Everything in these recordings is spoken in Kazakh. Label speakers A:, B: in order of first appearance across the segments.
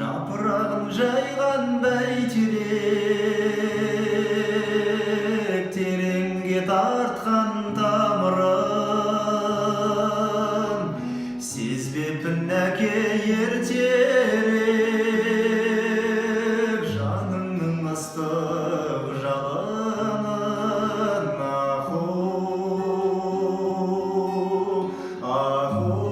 A: Жапырағын жайған бәйтерек, тереңге тартқан тамырын, сезбеппін әке ертерек, жаныңның ыстық жалынын. Аху, аху,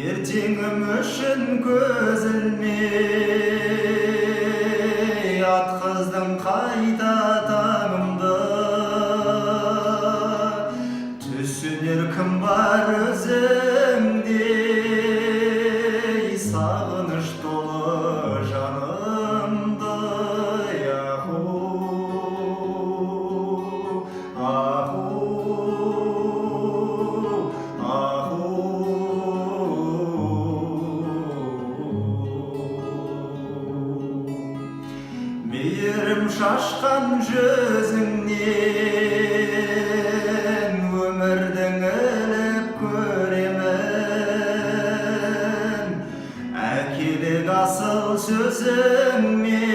A: ертеңім үшін көз ілмей атқыздың қайта таңымды. Түсінер кім бар өзіңдей, сағыныш толы жанымды. Аху, аху, мейірім шашқан жүзіңнен өмірдің іліп көремін. Әкелік асыл сөзіңмен